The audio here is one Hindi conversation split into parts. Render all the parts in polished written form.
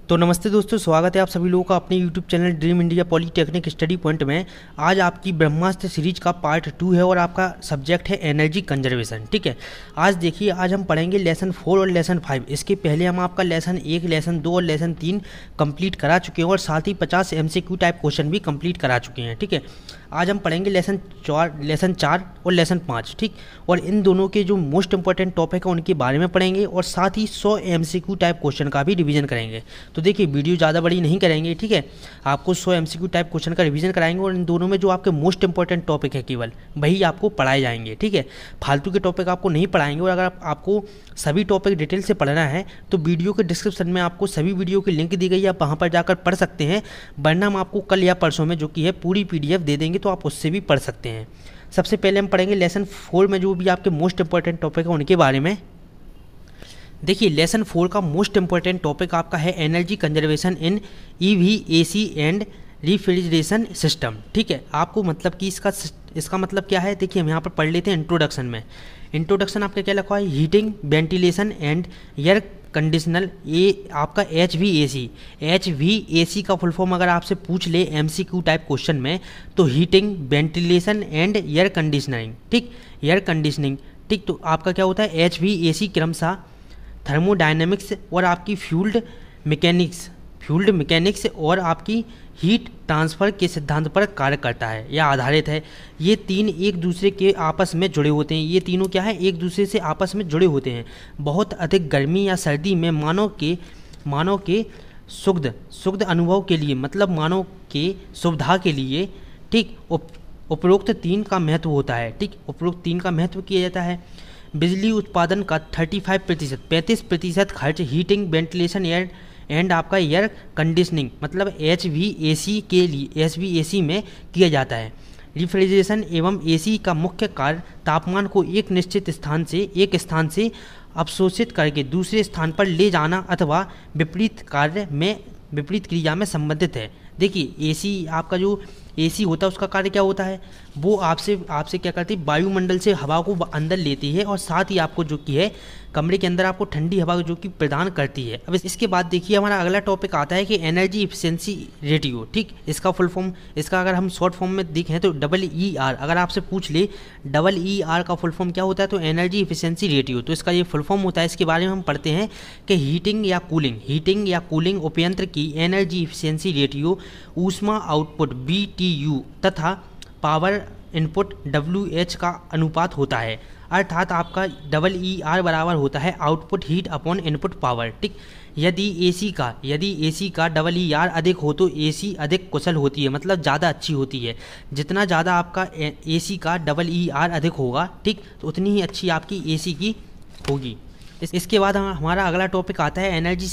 तो नमस्ते दोस्तों, स्वागत है आप सभी लोगों का अपने YouTube channel dream India polytechnic study point में। आज आपकी ब्रह्मास्त्र सीरीज का पार्ट 2 है और आपका सब्जेक्ट है एनर्जी कंजर्वेशन। ठीक है, आज देखिए, आज हम पढ़ेंगे लेसन 4 और लेसन 5। इसके पहले हम आपका लेसन 1, लेसन 2 और लेसन 3 कंप्लीट करा चुके हैं और साथ ही 50 MCQ टाइप क्वेश्चन भी कंप्लीट करा चुके हैं। ठीक है, आज हम पढ़ेंगे लेसन 4 और लेसन 5। ठीक, और इन दोनों के जो मोस्ट इंपॉर्टेंट टॉपिक है उनके बारे में पढ़ेंगे और साथ ही 100 MCQ टाइप क्वेश्चन का भी रिवीजन करेंगे। तो देखिए, वीडियो ज़्यादा बड़ी नहीं करेंगे। ठीक है, आपको 100 MCQ टाइप क्वेश्चन का रिवीजन कराएंगे और इन दोनों में जो आपके मोस्ट इंपॉर्टेंट टॉपिक है केवल वही आपको पढ़ाए जाएंगे। ठीक है, फालतू के टॉपिक आपको नहीं पढ़ाएंगे। और अगर आपको सभी टॉपिक डिटेल से पढ़ना है तो वीडियो के डिस्क्रिप्शन में आपको सभी वीडियो की लिंक दी गई है, आप वहाँ पर जाकर पढ़ सकते हैं। वरना हम आपको कल या परसों में जो कि है पूरी PDF दे देंगे, तो आप उससे भी पढ़ सकते हैं। सबसे पहले हम पढ़ेंगे लेसन 4 में जो भी आपके मोस्ट इंपॉर्टेंट टॉपिक है उनके बारे में। देखिए, लेसन 4 का मोस्ट इंपॉर्टेंट टॉपिक आपका है energy conservation in EVAC and refrigeration system. ठीक है, आपको मतलब कि इसका मतलब क्या है, देखिए हम यहाँ पर पढ़ लेते हैं इंट्रोडक्शन में। इंट्रोडक्शन आपका क्या लिखा है, heating, ventilation and air conditioner, ये आपका HVAC का फुल फॉर्म अगर आपसे पूछ ले MCQ टाइप क्वेश्चन में तो heating, ventilation and air conditioning. ठीक, एयर कंडीशनिंग। ठीक, तो आपका क्या होता है, HVAC क्रमशः थर्मोडायनेमिक्स और आपकी फ्यूल्ड मैकेनिक्स और आपकी हीट ट्रांसफ़र के सिद्धांत पर कार्य करता है या आधारित है। ये तीन एक दूसरे के आपस में जुड़े होते हैं। ये तीनों क्या है, एक दूसरे से आपस में जुड़े होते हैं। बहुत अधिक गर्मी या सर्दी में मानव के सुखद अनुभव के लिए, मतलब मानव के सुविधा के लिए, ठीक, उपरोक्त तीन का महत्व होता है। ठीक, उपरोक्त तीन का महत्व किया जाता है। बिजली उत्पादन का 35% खर्च हीटिंग, वेंटिलेशन एंड आपका एयर कंडीशनिंग मतलब HVAC में किया जाता है। रेफ्रिजरेशन एवं AC का मुख्य कार्य तापमान को एक निश्चित स्थान से अवशोषित करके दूसरे स्थान पर ले जाना अथवा विपरीत क्रिया में संबंधित है। देखिए, AC आपका जो AC होता है उसका कार्य क्या होता है, वो आपसे क्या करती है, वायुमंडल से हवा को अंदर लेती है और साथ ही आपको जो कि है कमरे के अंदर आपको ठंडी हवा जो कि प्रदान करती है। अब इसके बाद देखिए हमारा अगला टॉपिक आता है कि एनर्जी इफिशिएंसी रेटियो। ठीक, इसका फुल फॉर्म, इसका अगर हम शॉर्ट फॉर्म में देखें तो EER। अगर आपसे पूछ ले EER का फुल फॉर्म क्या होता है तो एनर्जी इफिशिएंसी रेटियो, तो इसका ये फुल फॉर्म होता है। इसके बारे में हम पढ़ते हैं कि हीटिंग या कूलिंग उपयंत्र की एनर्जी इफिशिएंसी रेटियो ऊष्मा आउटपुट BTU तथा पावर इनपुट WH का अनुपात होता है। अर्थात आपका EER बराबर होता है output heat upon input power. ठीक, यदि AC का EER अधिक हो तो AC अधिक कुशल होती है, मतलब ज़्यादा अच्छी होती है। जितना ज़्यादा आपका AC का EER अधिक होगा, ठीक, तो उतनी ही अच्छी आपकी AC की होगी। इसके बाद हमारा अगला टॉपिक आता है energy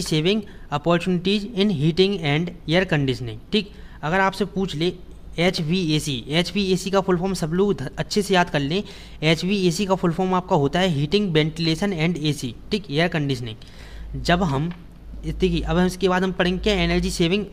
saving opportunities in heating and air conditioning. ठीक, अगर आपसे पूछ ले HVAC का फुल फॉर्म सब लोग अच्छे से याद कर लें। HVAC का फुल फॉर्म आपका होता है हीटिंग, वेंटिलेशन एंड AC। ठीक, एयर कंडीशनिंग। जब हम देखिए, अब इसके बाद हम पढ़ेंगे क्या, energy saving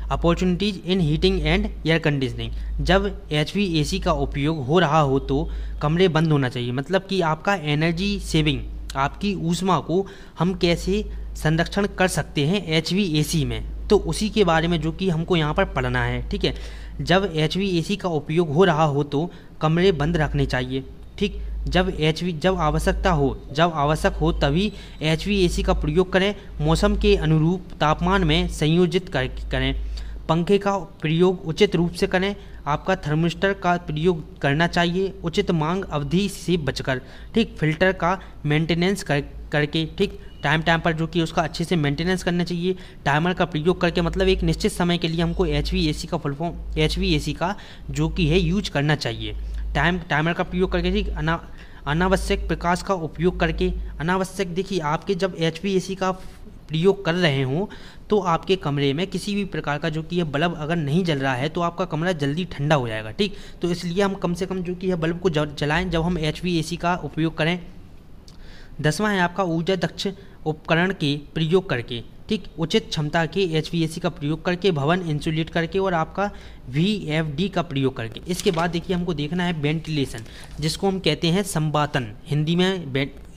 opportunities in heating and air conditioning. जब HVAC का उपयोग हो रहा हो तो कमरे बंद होना चाहिए। मतलब कि आपका एनर्जी सेविंग, आपकी ऊष्मा को हम कैसे संरक्षण कर सकते हैं HVAC में, तो उसी के बारे में जो कि हमको यहाँ पर पढ़ना है। ठीक है, जब HVAC का उपयोग हो रहा हो तो कमरे बंद रखने चाहिए। ठीक, जब आवश्यक हो तभी HVAC का प्रयोग करें। मौसम के अनुरूप तापमान में संयोजित करें। पंखे का प्रयोग उचित रूप से करें। आपका थर्मिस्टर का प्रयोग करना चाहिए उचित मांग अवधि से बचकर। ठीक, फिल्टर का मेंटेनेंस करके, ठीक, टाइम पर जो कि उसका अच्छे से मेंटेनेंस करना चाहिए। टाइमर का प्रयोग करके, मतलब एक निश्चित समय के लिए हमको HVAC का फुल फॉर्म HVAC का जो कि है यूज करना चाहिए। टाइमर का प्रयोग करके, ठीक, अनावश्यक प्रकाश का उपयोग करके, अनावश्यक, देखिए आपके जब HVAC का प्रयोग कर रहे हों तो आपके कमरे में किसी भी प्रकार का जो कि यह बल्ब अगर नहीं जल रहा है तो आपका कमरा जल्दी ठंडा हो जाएगा। ठीक, तो इसलिए हम कम से कम जो कि यह बल्ब को जलाएं जब हम HVAC का उपयोग करें। 10वां है आपका ऊर्जा दक्ष उपकरण के प्रयोग करके। ठीक, उचित क्षमता के HVAC का प्रयोग करके, भवन इंसुलेट करके और आपका VFD का प्रयोग करके। इसके बाद देखिए हमको देखना है वेंटिलेशन, जिसको हम कहते हैं संवातन। हिंदी में,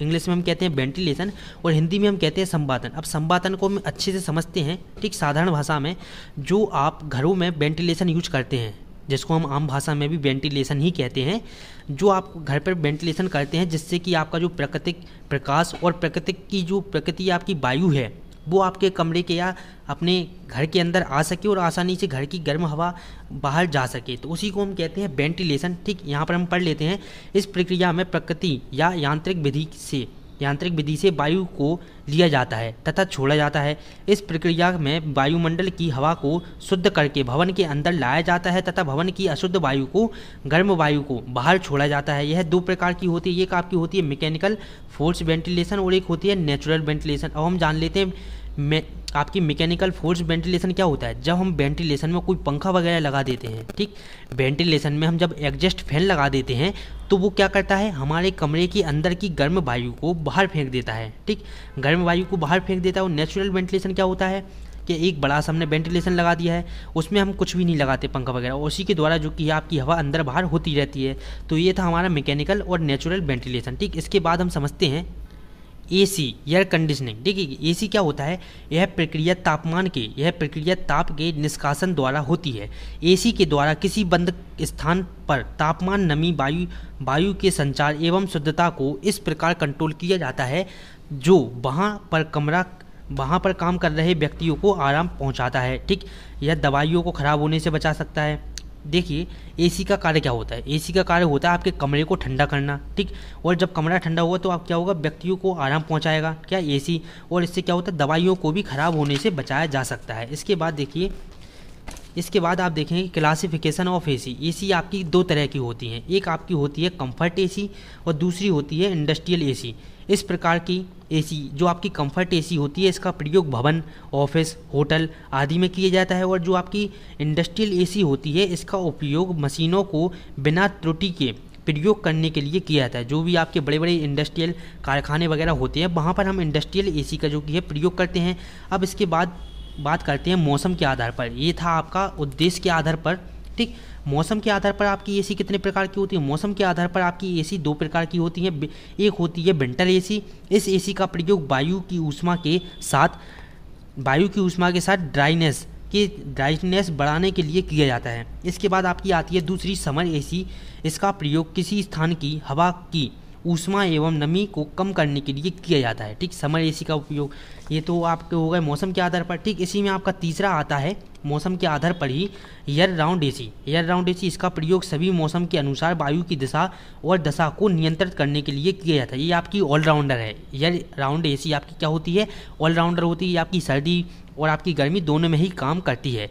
इंग्लिश में हम कहते हैं वेंटिलेशन और हिंदी में हम कहते हैं संवातन। अब संवातन को हम अच्छे से समझते हैं, ठीक, साधारण भाषा में जो आप घरों में वेंटिलेशन यूज करते हैं, जिसको हम आम भाषा में भी वेंटिलेशन ही कहते हैं, जो आप घर पर वेंटिलेशन करते हैं जिससे कि आपका जो प्राकृतिक प्रकाश और प्रकृति आपकी वायु है वो आपके कमरे के या अपने घर के अंदर आ सके और आसानी से घर की गर्म हवा बाहर जा सके, तो उसी को हम कहते हैं वेंटिलेशन। ठीक, यहाँ पर हम पढ़ लेते हैं। इस प्रक्रिया में प्रकृति या यांत्रिक विधि से वायु को लिया जाता है तथा छोड़ा जाता है। इस प्रक्रिया में वायुमंडल की हवा को शुद्ध करके भवन के अंदर लाया जाता है तथा भवन की अशुद्ध वायु को, गर्म वायु को बाहर छोड़ा जाता है। यह दो प्रकार की होती है, एक आपकी होती है मैकेनिकल फोर्स वेंटिलेशन और एक होती है नेचुरल वेंटिलेशन। अब हम जान लेते हैं आपकी मैकेनिकल फोर्स वेंटिलेशन क्या होता है। जब हम वेंटिलेशन में कोई पंखा वगैरह लगा देते हैं, ठीक, वेंटिलेशन में हम जब एग्जॉस्ट फैन लगा देते हैं तो वो क्या करता है, हमारे कमरे के अंदर की गर्म वायु को बाहर फेंक देता है। ठीक, गर्म वायु को बाहर फेंक देता है। और नेचुरल वेंटिलेशन क्या होता है कि एक बड़ा सा हमने वेंटिलेशन लगा दिया है, उसमें हम कुछ भी नहीं लगाते पंखा वगैरह, उसी के द्वारा जो कि आपकी हवा अंदर बाहर होती रहती है। तो ये था हमारा मैकेनिकल और नेचुरल वेंटिलेशन। ठीक, इसके बाद हम समझते हैं AC एयर कंडीशनिंग। देखिए AC क्या होता है, यह प्रक्रिया ताप के निष्कासन द्वारा होती है। AC के द्वारा किसी बंद स्थान पर तापमान, नमी, वायु के संचार एवं शुद्धता को इस प्रकार कंट्रोल किया जाता है जो वहाँ पर काम कर रहे व्यक्तियों को आराम पहुँचाता है। ठीक, यह दवाइयों को खराब होने से बचा सकता है। देखिए AC का कार्य क्या होता है, AC का कार्य होता है आपके कमरे को ठंडा करना। ठीक, और जब कमरा ठंडा होगा तो आप क्या होगा, व्यक्तियों को आराम पहुंचाएगा क्या, AC, और इससे क्या होता है, दवाइयों को भी खराब होने से बचाया जा सकता है। इसके बाद देखिए, इसके बाद आप देखेंगे क्लासिफिकेशन ऑफ AC आपकी दो तरह की होती हैं, एक आपकी होती है कंफर्ट AC और दूसरी होती है इंडस्ट्रियल AC। इस प्रकार की AC जो आपकी कंफर्ट AC होती है, इसका प्रयोग भवन, ऑफिस, होटल आदि में किया जाता है। और जो आपकी इंडस्ट्रियल AC होती है, इसका उपयोग मशीनों को बिना त्रुटि के प्रयोग करने के लिए किया जाता है। जो भी आपके बड़े बड़े इंडस्ट्रियल कारखाने वगैरह होते हैं, वहाँ पर हम इंडस्ट्रियल AC का जो कि है प्रयोग करते हैं। अब इसके बाद बात करते हैं मौसम के आधार पर। ये था आपका उद्देश्य के आधार पर। ठीक, मौसम के आधार पर आपकी AC कितने प्रकार की होती है। मौसम के आधार पर आपकी AC दो प्रकार की होती है। एक होती है विंटर AC। इस AC का प्रयोग वायु की ऊष्मा के साथ ड्राइनेस बढ़ाने के लिए किया जाता है। इसके बाद आपकी आती है दूसरी समर AC। इसका प्रयोग किसी स्थान की हवा की ऊष्मा एवं नमी को कम करने के लिए किया जाता है। ठीक, समर AC का उपयोग, ये तो आपके हो गए मौसम के आधार पर। ठीक, इसी में आपका तीसरा आता है मौसम के आधार पर ही ईयर राउंड AC। इसका प्रयोग सभी मौसम के अनुसार वायु की दिशा और दशा को नियंत्रित करने के लिए किया जाता है। ये आपकी ऑलराउंडर है। ईयर राउंड AC आपकी क्या होती है, ऑलराउंडर होती है। आपकी सर्दी और आपकी गर्मी दोनों में ही काम करती है।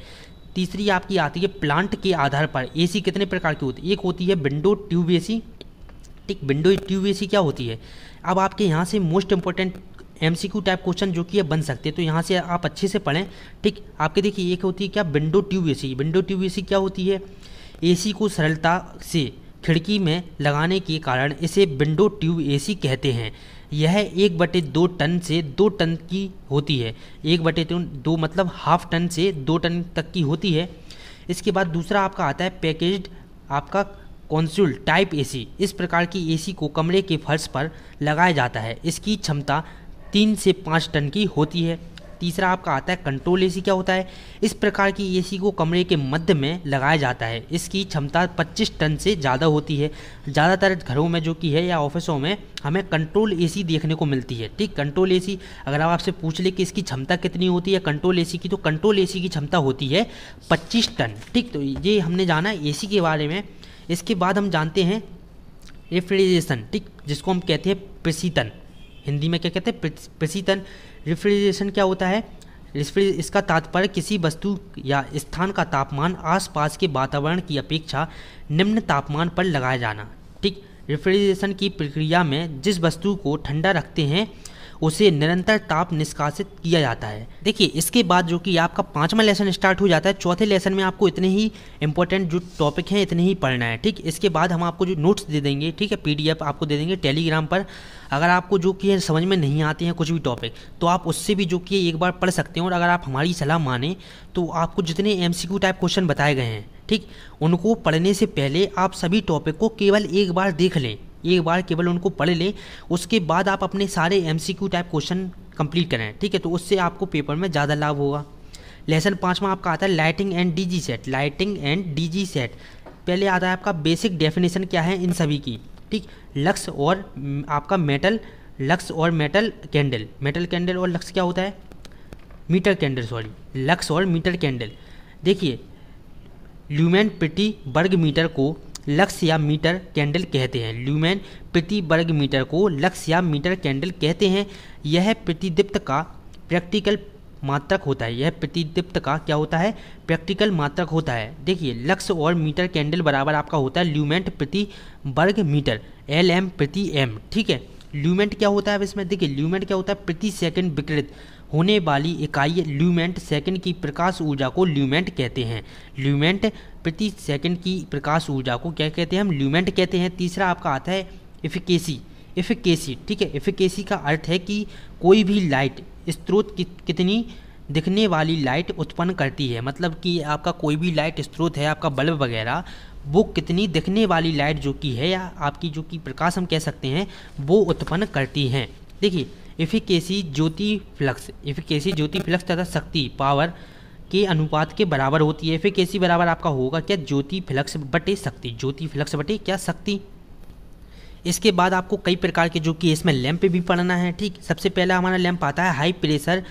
तीसरी आपकी आती है प्लांट के आधार पर AC कितने प्रकार की होती है। एक होती है विंडो ट्यूब AC। ठीक, विंडो ट्यूब AC क्या होती है। अब आपके यहाँ से most important MCQ type question जो कि बन सकते हैं, तो यहाँ से आप अच्छे से पढ़ें। ठीक, आपके देखिए एक होती है क्या, window tube AC। Window tube AC क्या होती है, AC को सरलता से खिड़की में लगाने के कारण इसे विंडो ट्यूब AC कहते हैं। यह 1/2 टन से 2 टन की होती है। 1/2 मतलब हाफ टन से 2 टन तक की होती है। इसके बाद दूसरा आपका आता है पैकेज्ड आपका कॉन्सोल टाइप AC। इस प्रकार की AC को कमरे के फर्श पर लगाया जाता है। इसकी क्षमता 3 से 5 टन की होती है। तीसरा आपका आता है कंट्रोल AC। क्या होता है, इस प्रकार की AC को कमरे के मध्य में लगाया जाता है। इसकी क्षमता 25 टन से ज़्यादा होती है। ज़्यादातर घरों में जो कि है या ऑफिसों में हमें कंट्रोल AC देखने को मिलती है। ठीक, कंट्रोल AC अगर आप आपसे पूछ ले कि इसकी क्षमता कितनी होती है कंट्रोल AC की, तो कंट्रोल AC की क्षमता होती है 25 टन। ठीक, तो ये हमने जाना AC के बारे में। इसके बाद हम जानते हैं रेफ्रिजरेशन। ठीक, जिसको हम कहते हैं प्रशीतन। हिंदी में क्या कहते हैं, प्रशीतन। रेफ्रिजरेशन क्या होता है, इसका तात्पर्य किसी वस्तु या स्थान का तापमान आसपास के वातावरण की अपेक्षा निम्न तापमान पर लगाया जाना। ठीक, रेफ्रिजरेशन की प्रक्रिया में जिस वस्तु को ठंडा रखते हैं उसे निरंतर ताप निष्कासित किया जाता है। देखिए इसके बाद जो कि आपका 5वां लेसन स्टार्ट हो जाता है। चौथे लेसन में आपको इतने ही इंपॉर्टेंट जो टॉपिक हैं इतने ही पढ़ना है, ठीक। इसके बाद हम आपको जो नोट्स दे देंगे, ठीक है, PDF आपको दे देंगे टेलीग्राम पर। अगर आपको जो कि समझ में नहीं आते हैं कुछ भी टॉपिक, तो आप उससे भी जो कि एक बार पढ़ सकते हैं। और अगर आप हमारी सलाह माने तो आपको जितने MCQ टाइप क्वेश्चन बताए गए हैं, ठीक, उनको पढ़ने से पहले आप सभी टॉपिक को केवल एक बार देख लें, एक बार केवल उनको पढ़ लें। उसके बाद आप अपने सारे MCQ टाइप क्वेश्चन कंप्लीट करें, ठीक है, तो उससे आपको पेपर में ज़्यादा लाभ होगा। लेसन 5वां आपका आता है lighting and DG set. Lighting and DG set पहले आता है आपका बेसिक डेफिनेशन क्या है इन सभी की, ठीक। लक्स और आपका मेटल, लक्स और मेटल कैंडल, मेटल कैंडल और लक्स क्या होता है, मीटर कैंडल, सॉरी, लक्स और मीटर कैंडल। देखिए ल्यूमेन प्रति वर्ग मीटर को लक्स या मीटर कैंडल कहते हैं। ल्यूमेन प्रति वर्ग मीटर को लक्स या मीटर कैंडल कहते हैं। यह प्रतिदीप्त का प्रैक्टिकल मात्रक होता है। यह प्रतिदीप्त का क्या होता है, प्रैक्टिकल मात्रक होता है। देखिए लक्स और मीटर कैंडल बराबर आपका होता है ल्यूमेंट प्रति वर्ग मीटर, LM प्रति M, ठीक है। ल्यूमेंट क्या होता है अब इसमें, देखिए ल्यूमेंट क्या होता है, प्रति सेकंड विकिरित होने वाली इकाई ल्यूमेंट सेकंड की प्रकाश ऊर्जा को ल्यूमेंट कहते हैं। ल्यूमेंट प्रति सेकंड की प्रकाश ऊर्जा को क्या कहते हैं, हम ल्यूमेंट कहते हैं। तीसरा आपका आता है एफिकेसी। एफिकेसी, ठीक है, एफिकेसी का अर्थ है कि कोई भी लाइट स्रोत कितनी दिखने वाली लाइट उत्पन्न करती है। मतलब कि आपका कोई भी लाइट स्रोत है, आपका बल्ब वगैरह, वो कितनी दिखने वाली लाइट जो कि है, या आपकी जो कि प्रकाश हम कह सकते हैं, वो उत्पन्न करती हैं। देखिए एफिकेसी ज्योति फ्लक्स, एफिकेसी ज्योति फ्लक्स तथा शक्ति पावर के अनुपात के बराबर होती है। एफिकेसी बराबर आपका होगा क्या, ज्योति फ्लक्स बटे शक्ति, ज्योति फ्लक्स बटे क्या, शक्ति। इसके बाद आपको कई प्रकार के जो कि इसमें लैंप भी पढ़ना है, ठीक। सबसे पहला हमारा लैंप आता है high pressure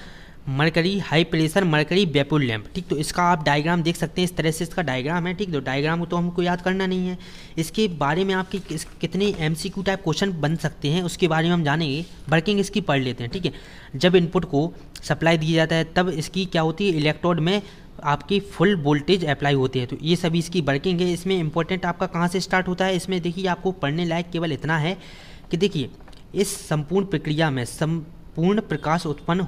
mercury vapour lamp, ठीक। तो इसका आप डायग्राम देख सकते हैं, इस तरह से इसका डायग्राम है, ठीक। तो डायग्राम को तो हमको याद करना नहीं है। इसके बारे में आपके कितने MCQ टाइप क्वेश्चन बन सकते हैं उसके बारे में हम जानेंगे। वर्किंग इसकी पढ़ लेते हैं, ठीक है। जब इनपुट को सप्लाई दिया जाता है तब इसकी क्या होती है, इलेक्ट्रोड में आपकी फुल वोल्टेज अप्लाई होती है। तो ये सभी इसकी वर्किंग है। इसमें इंपॉर्टेंट आपका कहाँ से स्टार्ट होता है, इसमें देखिए आपको पढ़ने लायक केवल इतना है कि देखिए इस संपूर्ण प्रक्रिया में पूर्ण प्रकाश उत्पन्न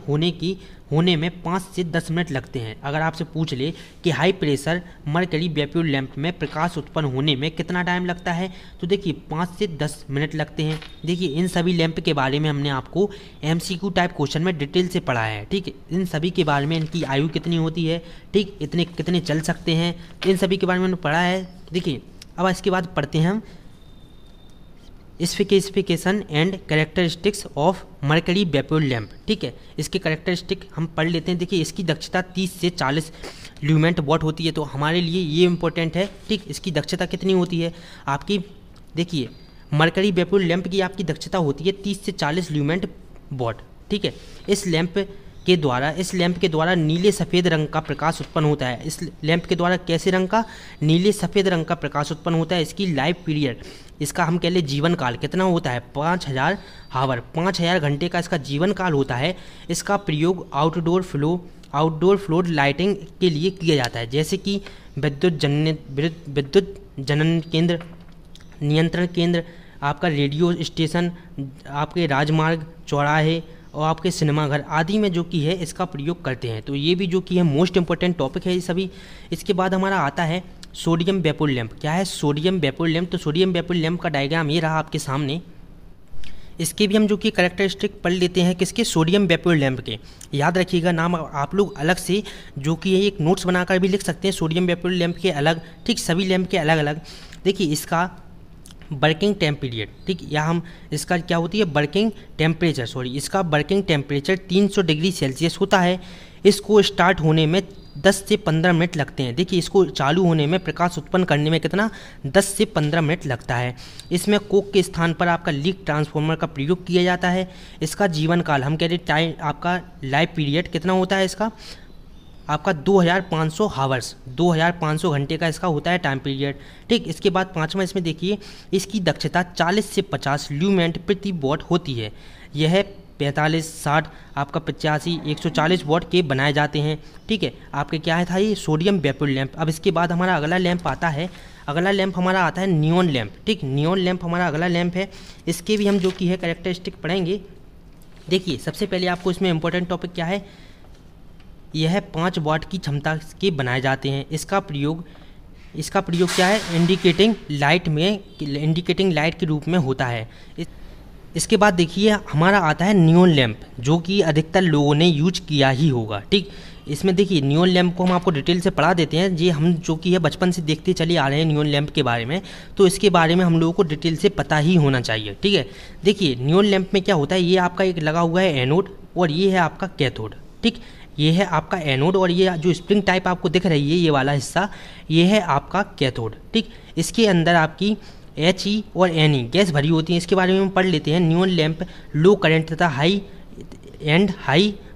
होने में 5 से 10 मिनट लगते हैं। अगर आपसे पूछ ले कि high pressure mercury vapour lamp में प्रकाश उत्पन्न होने में कितना टाइम लगता है, तो देखिए 5 से 10 मिनट लगते हैं। देखिए इन सभी लैंप के बारे में हमने आपको MCQ टाइप क्वेश्चन में डिटेल से पढ़ा है, ठीक। इन सभी के बारे में, इनकी आयु कितनी होती है, ठीक, इतने कितने चल सकते हैं, इन सभी के बारे में हमने पढ़ा है। देखिए अब इसके बाद पढ़ते हैं हम specification and characteristics of mercury vapour lamp, ठीक है। इसके कैरेक्टरिस्टिक हम पढ़ लेते हैं। देखिए इसकी दक्षता 30 से 40 ल्यूमेंट वॉट होती है, तो हमारे लिए ये इंपॉर्टेंट है, ठीक। इसकी दक्षता कितनी होती है आपकी, देखिए मरकरी वेपर लैंप की आपकी दक्षता होती है 30 से 40 ल्यूमेंट वॉट, ठीक है। इस लैंप के द्वारा नीले सफ़ेद रंग का प्रकाश उत्पन्न होता है। इस लैंप के द्वारा कैसे रंग का, नीले सफ़ेद रंग का प्रकाश उत्पन्न होता है। इसकी लाइफ पीरियड, इसका हम कह लें जीवन काल कितना होता है, 5000 हावर, 5000 घंटे का इसका जीवन काल होता है। इसका प्रयोग आउटडोर फ्लोर लाइटिंग के लिए किया जाता है, जैसे कि विद्युत जनन केंद्र, नियंत्रण केंद्र, आपका रेडियो स्टेशन, आपके राजमार्ग, चौराहे और आपके सिनेमाघर आदि में जो कि है इसका प्रयोग करते हैं। तो ये भी जो कि है मोस्ट इंपॉर्टेंट टॉपिक है ये सभी। इसके बाद हमारा आता है सोडियम वेपर लैंप। क्या है सोडियम वेपर लैंप, तो सोडियम वेपर लैंप का डायग्राम ये रहा आपके सामने। इसके भी हम जो कि कैरेक्टरिस्टिक पढ़ लेते हैं, किसके, सोडियम वेपर लैंप के। याद रखिएगा नाम आप लोग अलग से जो कि है एक नोट्स बनाकर भी लिख सकते हैं, सोडियम वेपर लैंप के अलग, ठीक, सभी लैंप के अलग अलग। देखिए इसका वर्किंग टाइम पीरियड, ठीक, या हम इसका क्या होती है वर्किंग टेम्परेचर, इसका वर्किंग टेम्परेचर 300 डिग्री सेल्सियस होता है। इसको स्टार्ट होने में 10 से 15 मिनट लगते हैं। देखिए इसको चालू होने में, प्रकाश उत्पन्न करने में कितना, 10 से 15 मिनट लगता है। इसमें कोक के स्थान पर आपका लीक ट्रांसफार्मर का प्रयोग किया जाता है। इसका जीवन काल हम कह रहे टाइम, आपका लाइफ पीरियड कितना होता है इसका, आपका 2500 हावर्स, 2500 घंटे का इसका होता है टाइम पीरियड, ठीक। इसके बाद 5वां इसमें देखिए इसकी दक्षता 40 से 50 ल्यूमेंट प्रति वॉट होती है। यह 45, 60, आपका 85, 140 वॉट के बनाए जाते हैं, ठीक है। आपके क्या है था ये सोडियम वेपर लैंप। अब इसके बाद हमारा अगला लैंप आता है, अगला लैंप हमारा आता है नियॉन लैंप, ठीक। नियॉन लैंप हमारा अगला लैंप है। इसके भी हम जो कि है कैरेक्टरिस्टिक पढ़ेंगे। देखिए सबसे पहले आपको इसमें इम्पोर्टेंट टॉपिक क्या है, यह 5 वाट की क्षमता के बनाए जाते हैं। इसका प्रयोग क्या है, इंडिकेटिंग लाइट के रूप में होता है। इसके बाद देखिए हमारा आता है नियॉन लैंप, जो कि अधिकतर लोगों ने यूज किया ही होगा। ठीक, इसमें देखिए नियॉन लैंप को हम आपको डिटेल से पढ़ा देते हैं। जी हम जो कि है बचपन से देखते चले आ रहे हैं नियॉन लैंप के बारे में, तो इसके बारे में हम लोगों को डिटेल से पता ही होना चाहिए। ठीक है, देखिए नियॉन लैंप में क्या होता है, ये आपका एक लगा हुआ है एनोड और ये है आपका कैथोड। ठीक, ये है आपका एनोड और ये जो स्प्रिंग टाइप आपको दिख रही है ये वाला हिस्सा, ये है आपका कैथोड। ठीक, इसके अंदर आपकी HE और Ne गैस भरी होती है। इसके बारे में हम पढ़ लेते हैं। नियॉन लैंप लो करंट तथा हाई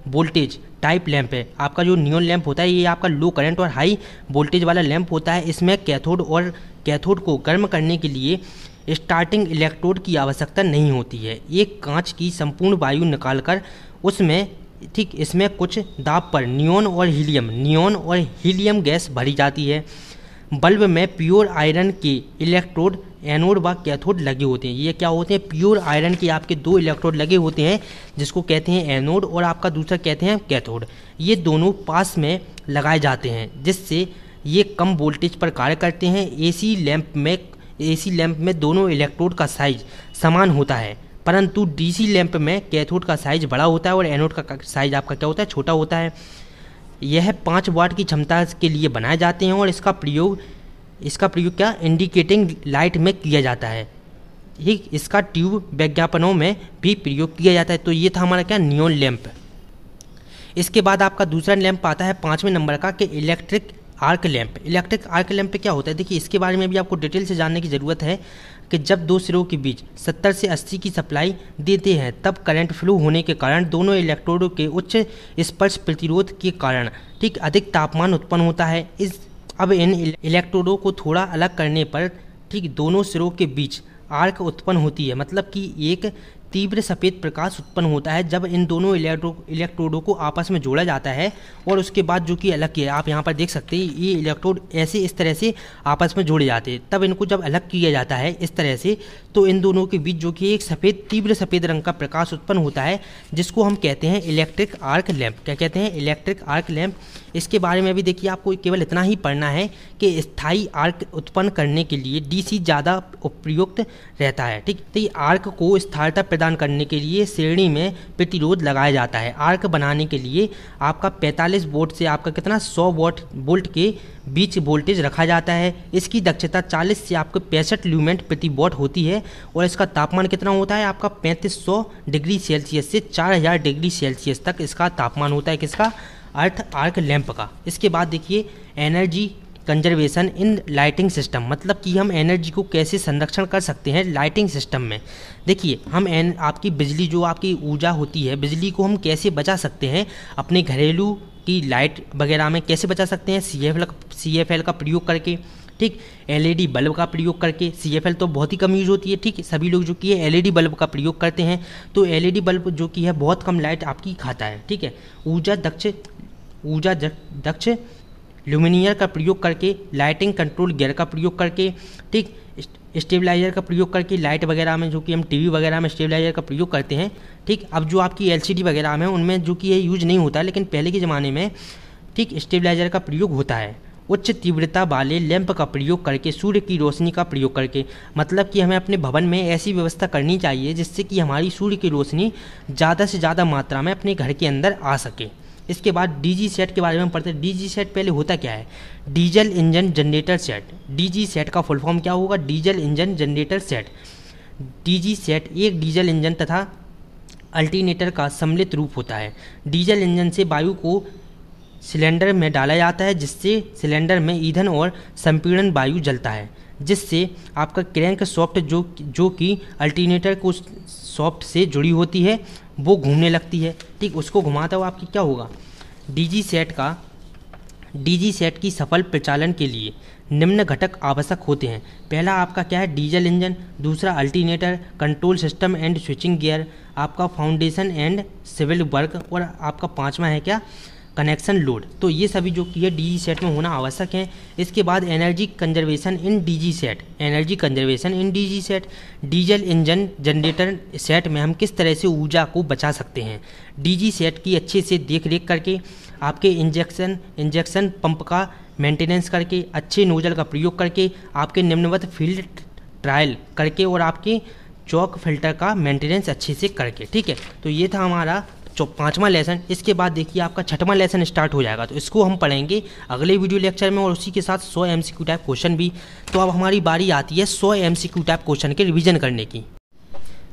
वोल्टेज टाइप लैंप है। आपका जो नियॉन लैंप होता है ये आपका लो करंट और हाई वोल्टेज वाला लैंप होता है। इसमें कैथोड को गर्म करने के लिए स्टार्टिंग इलेक्ट्रोड की आवश्यकता नहीं होती है। एक कांच की संपूर्ण वायु निकालकर उसमें ठीक इसमें कुछ दाब पर नियॉन और हीलियम गैस भरी जाती है। बल्ब में प्योर आयरन के इलेक्ट्रोड एनोड व कैथोड लगे होते हैं। ये क्या होते हैं, प्योर आयरन के आपके 2 इलेक्ट्रोड लगे होते हैं, जिसको कहते हैं एनोड और आपका दूसरा कहते हैं कैथोड। ये दोनों पास में लगाए जाते हैं, जिससे ये कम वोल्टेज पर कार्य करते हैं। एसी लैंप में दोनों इलेक्ट्रोड का साइज समान होता है, परंतु डीसी लैंप में कैथोड का साइज बड़ा होता है और एनोड का साइज आपका क्या होता है, छोटा होता है। यह 5 वाट की क्षमता के लिए बनाए जाते हैं और इसका प्रयोग क्या इंडिकेटिंग लाइट में किया जाता है। ठीक, इसका ट्यूब विज्ञापनों में भी प्रयोग किया जाता है। तो ये था हमारा क्या नियॉन लैंप। इसके बाद आपका दूसरा लैंप आता है 5वें नंबर का कि इलेक्ट्रिक आर्क लैंप क्या होता है। देखिए इसके बारे में भी आपको डिटेल से जानने की ज़रूरत है कि जब 2 सिरों के बीच 70 से 80 की सप्लाई देते हैं तब करंट फ्लो होने के कारण दोनों इलेक्ट्रोडों के उच्च स्पर्श प्रतिरोध के कारण ठीक अधिक तापमान उत्पन्न होता है। अब इन इलेक्ट्रोडों को थोड़ा अलग करने पर ठीक दोनों सिरों के बीच आर्क उत्पन्न होती है, मतलब कि एक तीव्र सफ़ेद प्रकाश उत्पन्न होता है जब इन दोनों इलेक्ट्रोडों को आपस में जोड़ा जाता है और उसके बाद जो कि अलग किया, आप यहाँ पर देख सकते हैं ये इलेक्ट्रोड ऐसे इस तरह से आपस में जोड़े जाते हैं। तब इनको जब अलग किया जाता है इस तरह से, तो इन दोनों के बीच जो कि एक तीव्र सफ़ेद रंग का प्रकाश उत्पन्न होता है, जिसको हम कहते हैं इलेक्ट्रिक आर्क लैंप। क्या कहते हैं, इलेक्ट्रिक आर्क लैंप। इसके बारे में भी देखिए आपको केवल इतना ही पढ़ना है कि स्थायी आर्क उत्पन्न करने के लिए DC ज़्यादा उपयुक्त रहता है। ठीक, तो ये आर्क को स्थिरता प्रदान करने के लिए श्रेणी में प्रतिरोध लगाया जाता है। आर्क बनाने के लिए आपका 45 वोल्ट से आपका कितना 100 वोल्ट के बीच वोल्टेज रखा जाता है। इसकी दक्षता 40 से आपको 65 ल्यूमेंट प्रति वॉट होती है और इसका तापमान कितना होता है आपका 3500 डिग्री सेल्सियस से 4000 डिग्री सेल्सियस तक इसका तापमान होता है। किसका, आर्क लैंप का। इसके बाद देखिए एनर्जी कंजर्वेशन इन लाइटिंग सिस्टम, मतलब कि हम एनर्जी को कैसे संरक्षण कर सकते हैं लाइटिंग सिस्टम में। देखिए हम आपकी बिजली जो आपकी ऊर्जा होती है, बिजली को हम कैसे बचा सकते हैं अपने घरेलू की लाइट वगैरह में कैसे बचा सकते हैं, CFL का प्रयोग करके। ठीक, LED बल्ब का प्रयोग करके। CFL तो बहुत ही कम यूज होती है। ठीक, सभी लोग जो कि है LED बल्ब का प्रयोग करते हैं, तो LED बल्ब जो कि है बहुत कम लाइट आपकी खाता है। ठीक है, ऊर्जा दक्ष ल्यूमिनियर का प्रयोग करके, लाइटिंग कंट्रोल गियर का प्रयोग करके, ठीक, स्टेबलाइजर का प्रयोग करके लाइट वगैरह में जो कि हम TV वगैरह में स्टेबलाइजर का प्रयोग करते हैं। ठीक, अब जो आपकी LCD वगैरह में उनमें जो कि ये यूज नहीं होता है, लेकिन पहले के ज़माने में ठीक स्टेबलाइजर का प्रयोग होता है। उच्च तीव्रता वाले लैंप का प्रयोग करके, सूर्य की रोशनी का प्रयोग करके, मतलब कि हमें अपने भवन में ऐसी व्यवस्था करनी चाहिए जिससे कि हमारी सूर्य की रोशनी ज़्यादा से ज़्यादा मात्रा में अपने घर के अंदर आ सके। इसके बाद DG सेट के बारे में पढ़ते हैं। DG सेट पहले होता क्या है, diesel engine generator set. DG set का फुल फॉर्म क्या होगा, diesel engine generator set. DG set एक डीजल इंजन तथा अल्टरनेटर का सम्मिलित रूप होता है। डीजल इंजन से वायु को सिलेंडर में डाला जाता है, जिससे सिलेंडर में ईंधन और संपीड़न वायु जलता है, जिससे आपका क्रैंक सॉफ्ट जो कि अल्टरनेटर को सॉफ्ट से जुड़ी होती है वो घूमने लगती है। ठीक, उसको घुमाता हुआ आपकी क्या होगा, DG सेट की सफल प्रचालन के लिए निम्न घटक आवश्यक होते हैं। पहला आपका क्या है, डीजल इंजन। दूसरा alternator, control system and switching gear, आपका फाउंडेशन एंड सिविल वर्क, और आपका 5वां है क्या, कनेक्शन लोड, तो ये सभी जो कि है डीजी सेट में होना आवश्यक है। इसके बाद energy conservation in DG set, energy conservation in DG set, diesel engine generator set में हम किस तरह से ऊर्जा को बचा सकते हैं। डीजी सेट की अच्छे से देख रेख करके, आपके इंजेक्शन पंप का मेंटेनेंस करके, अच्छे नोजल का प्रयोग करके, आपके निम्नवत फील्ड ट्रायल करके और आपके चौक फिल्टर का मेंटेनेंस अच्छे से करके। ठीक है, तो ये था हमारा पाँचवां लेसन। इसके बाद देखिए आपका छठवां लेसन स्टार्ट हो जाएगा, तो इसको हम पढ़ेंगे अगले वीडियो लेक्चर में और उसी के साथ 100 MCQ टाइप क्वेश्चन भी। तो अब हमारी बारी आती है 100 MCQ टाइप क्वेश्चन के रिवीजन करने की।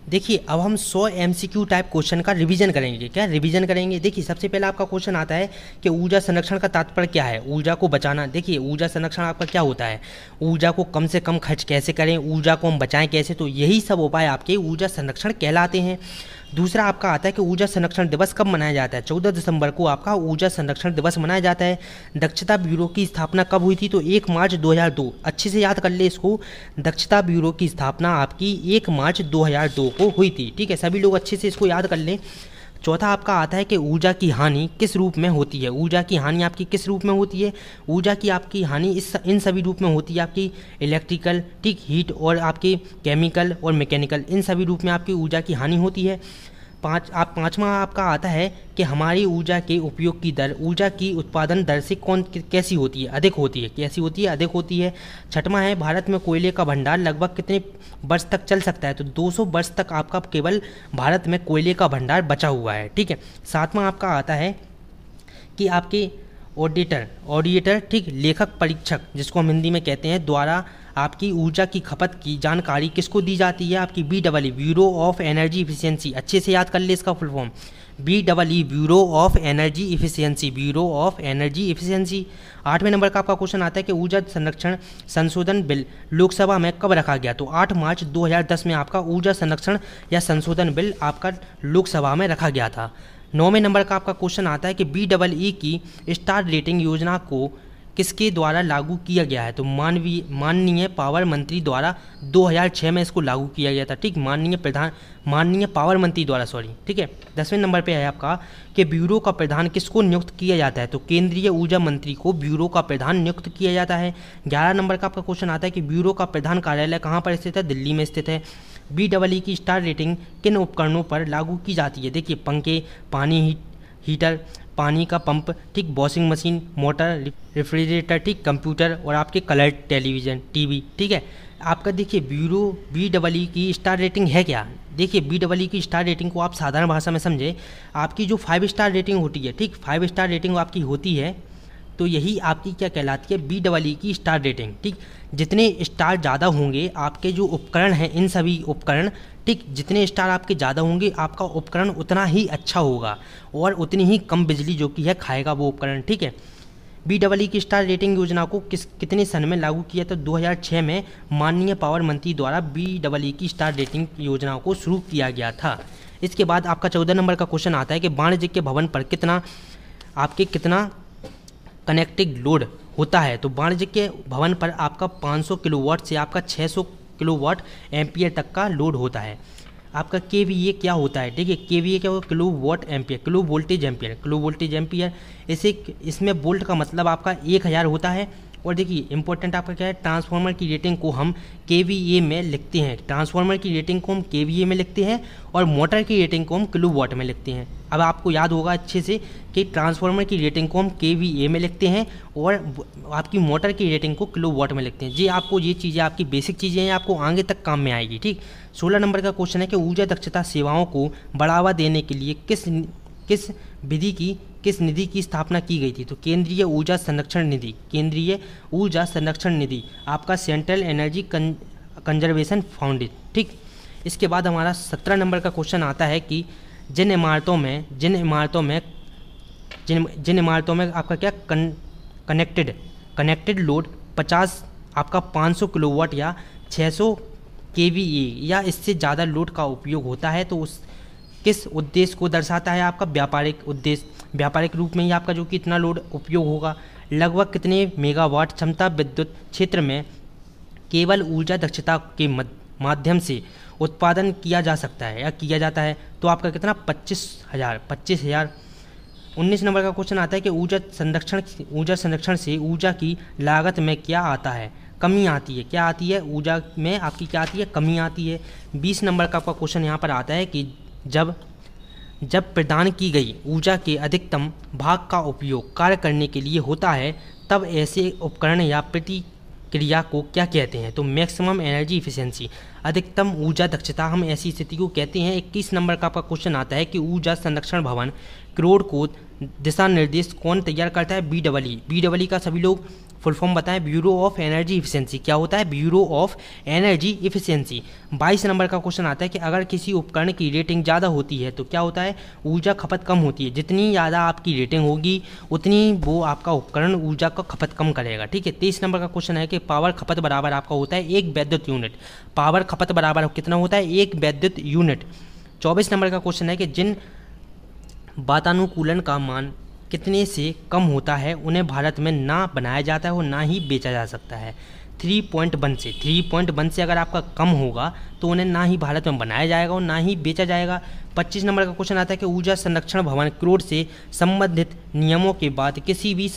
देखिए अब हम 100 MCQ टाइप क्वेश्चन का रिवीजन करेंगे। क्या रिवीजन करेंगे? देखिए सबसे पहले आपका क्वेश्चन आता है कि ऊर्जा संरक्षण का तात्पर्य क्या है। ऊर्जा को बचाना। देखिए ऊर्जा संरक्षण आपका क्या होता है, ऊर्जा को कम से कम खर्च कैसे करें, ऊर्जा को हम बचाएं कैसे, तो यही सब उपाय आपके ऊर्जा संरक्षण कहलाते हैं। दूसरा आपका आता है कि ऊर्जा संरक्षण दिवस कब मनाया जाता है। 14 दिसंबर को आपका ऊर्जा संरक्षण दिवस मनाया जाता है। दक्षता ब्यूरो की स्थापना कब हुई थी, तो 1 मार्च 2002। अच्छे से याद कर ले इसको, दक्षता ब्यूरो की स्थापना आपकी 1 मार्च 2002 को हुई थी। ठीक है, सभी लोग अच्छे से इसको याद कर लें। चौथा आपका आता है कि ऊर्जा की हानि किस रूप में होती है। ऊर्जा की हानि आपकी किस रूप में होती है। ऊर्जा की आपकी हानि इन सभी रूप में होती है, आपकी इलेक्ट्रिकल, ठीक, हीट और आपकी केमिकल और मैकेनिकल, इन सभी रूप में आपकी ऊर्जा की हानि होती है। पाँचवा आपका आता है कि हमारी ऊर्जा के उपयोग की दर, ऊर्जा की उत्पादन दर से कैसी होती है, अधिक होती है। कैसी होती है? अधिक होती है। छठवां है भारत में कोयले का भंडार लगभग कितने वर्ष तक चल सकता है, तो 200 वर्ष तक आपका केवल भारत में कोयले का भंडार बचा हुआ है। ठीक है। सातवां आपका आता है कि आपके ऑडिटर, ठीक, लेखक परीक्षक जिसको हम हिंदी में कहते हैं, द्वारा आपकी ऊर्जा की खपत की जानकारी किसको दी जाती है, आपकी BEE, bureau of energy efficiency. अच्छे से याद कर ले इसका full form, BEE, bureau of energy efficiency, bureau of energy efficiency. 8वें नंबर का आपका क्वेश्चन आता है कि ऊर्जा संरक्षण संशोधन बिल लोकसभा में कब रखा गया, तो 8 मार्च 2010 में आपका ऊर्जा संरक्षण या संशोधन बिल आपका लोकसभा में रखा गया था। 9वें नंबर का आपका क्वेश्चन आता है कि BEE की स्टार रेटिंग योजना को किसके द्वारा लागू किया गया है, तो माननीय पावर मंत्री द्वारा 2006 में इसको लागू किया गया था। ठीक, माननीय पावर मंत्री द्वारा, सॉरी। ठीक है। 10वें नंबर पे है आपका कि ब्यूरो का प्रधान किसको नियुक्त किया जाता है, तो केंद्रीय ऊर्जा मंत्री को ब्यूरो का प्रधान नियुक्त किया जाता है। 11 नंबर का आपका क्वेश्चन आता है कि ब्यूरो का प्रधान कार्यालय कहाँ पर स्थित है, दिल्ली में स्थित है। BEE की स्टार रेटिंग किन उपकरणों पर लागू की जाती है, देखिए पंखे, पानी हीटर, पानी का पंप, ठीक, वॉशिंग मशीन, मोटर, रेफ्रिजरेटर, ठीक, कंप्यूटर और आपके कलर टेलीविज़न, टीवी। ठीक है। आपका देखिए BEE की स्टार रेटिंग है क्या। देखिए BEE की स्टार रेटिंग को आप साधारण भाषा में समझे, आपकी जो 5 स्टार रेटिंग होती है, ठीक, 5 स्टार रेटिंग आपकी होती है, तो यही आपकी क्या कहलाती है, BEE की स्टार रेटिंग। ठीक, जितने स्टार ज़्यादा होंगे आपके जो उपकरण हैं, इन सभी उपकरण, ठीक, जितने स्टार आपके ज़्यादा होंगे आपका उपकरण उतना ही अच्छा होगा और उतनी ही कम बिजली जो कि है खाएगा वो उपकरण। ठीक है। BEE की स्टार रेटिंग योजना को कितने सन में लागू किया, तो 2006 में माननीय पावर मंत्री द्वारा BEE की स्टार रेटिंग योजना को शुरू किया गया था। इसके बाद आपका 14 नंबर का क्वेश्चन आता है कि वाणिज्यिक भवन पर कितना कनेक्टेड लोड होता है, तो वाणिज्यिक भवन पर आपका 500 किलोवाट से आपका 600 किलोवाट एम्पियर तक का लोड होता है। आपका KVA क्या होता है, देखिए KVA क्या होगा, kilo volt ampere, kilo voltage ampere. इसमें वोल्ट का मतलब आपका 1000 होता है। और देखिए इंपॉर्टेंट आपका क्या है, ट्रांसफार्मर की रेटिंग को हम KVA में लिखते हैं, ट्रांसफार्मर की रेटिंग को हम KVA में लिखते हैं और मोटर की रेटिंग को हम किलोवाट में लिखते हैं। अब आपको याद होगा अच्छे से कि ट्रांसफार्मर की रेटिंग को हम KVA में लिखते हैं और आपकी मोटर की रेटिंग को किलोवाट में लिखते हैं। ये चीज़ें आपकी बेसिक चीज़ें हैं, आपको आगे तक काम में आएगी। ठीक। 16 नंबर का क्वेश्चन है कि ऊर्जा दक्षता सेवाओं को बढ़ावा देने के लिए किस निधि की स्थापना की गई थी, तो केंद्रीय ऊर्जा संरक्षण निधि आपका सेंट्रल एनर्जी कंजर्वेशन फाउंडेशन। ठीक। इसके बाद हमारा 17 नंबर का क्वेश्चन आता है कि जिन इमारतों में आपका क्या कनेक्टेड लोड 500 किलोवाट या 600 KVA या इससे ज़्यादा लोड का उपयोग होता है, तो उस किस उद्देश्य को दर्शाता है, आपका व्यापारिक रूप में ही आपका जो कि इतना लोड उपयोग होगा। लगभग कितने मेगावाट क्षमता विद्युत क्षेत्र में केवल ऊर्जा दक्षता के माध्यम से उत्पादन किया जा सकता है या किया जाता है, तो आपका कितना 25,000 19 नंबर का क्वेश्चन आता है कि ऊर्जा संरक्षण से ऊर्जा की लागत में क्या आता है, कमी आती है। क्या आती है, ऊर्जा में आपकी क्या आती है, कमी आती है। 20 नंबर का आपका क्वेश्चन यहाँ पर आता है कि जब प्रदान की गई ऊर्जा के अधिकतम भाग का उपयोग कार्य करने के लिए होता है तब ऐसे उपकरण या प्रतिक्रिया को क्या कहते हैं, तो मैक्सिमम एनर्जी इफिशिएंसी, अधिकतम ऊर्जा दक्षता, हम ऐसी स्थिति को कहते हैं। 21 नंबर का आपका क्वेश्चन आता है कि ऊर्जा संरक्षण भवन क्रोड को दिशा निर्देश कौन तैयार करता है, BEE का सभी लोग फुल फॉर्म बताएं, ब्यूरो ऑफ एनर्जी इफिशिएंसी। क्या होता है, bureau of energy efficiency. 22 number का क्वेश्चन आता है कि अगर किसी उपकरण की रेटिंग ज़्यादा होती है तो क्या होता है, ऊर्जा खपत कम होती है। जितनी ज़्यादा आपकी रेटिंग होगी उतनी वो आपका उपकरण ऊर्जा का खपत कम करेगा, ठीक है। 23 नंबर का क्वेश्चन है कि पावर खपत बराबर आपका होता है 1 विद्युत यूनिट। पावर खपत बराबर कितना होता है, 1 विद्युत यूनिट। 24 नंबर का क्वेश्चन है कि जिन वातानुकूलन का मान कितने से कम होता है उन्हें भारत में ना बनाया जाता है और ना ही बेचा जा सकता है। 3.1 से अगर आपका कम होगा तो उन्हें ना ही भारत में बनाया जाएगा और ना ही बेचा जाएगा। 25 नंबर का क्वेश्चन आता है कि ऊर्जा संरक्षण भवन क्रोड से संबंधित नियमों के बाद किसी भी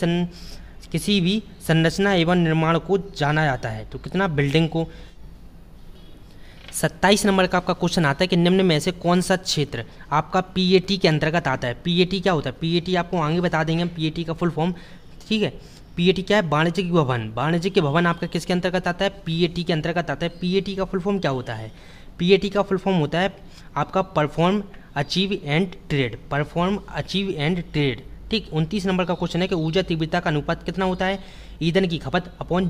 संरचना एवं निर्माण को जाना जाता है, तो कितना, बिल्डिंग को। 27 नंबर का आपका क्वेश्चन आता है कि निम्न में से कौन सा क्षेत्र आपका PAT के अंतर्गत आता है। PAT क्या होता है, PAT आपको आगे बता देंगे हम, PAT का फुल फॉर्म, ठीक है। PAT क्या है, वाणिज्यिक भवन। वाणिज्यिक भवन आपका किसके अंतर्गत आता है, PAT के अंतर्गत आता है। PAT का फुल फॉर्म क्या होता है, PAT का फुल फॉर्म होता है आपका परफॉर्म अचीव एंड ट्रेड, ठीक। 29 नंबर का क्वेश्चन है कि ऊर्जा तीव्रता का अनुपात कितना होता है, ईंधन की खपत अपॉन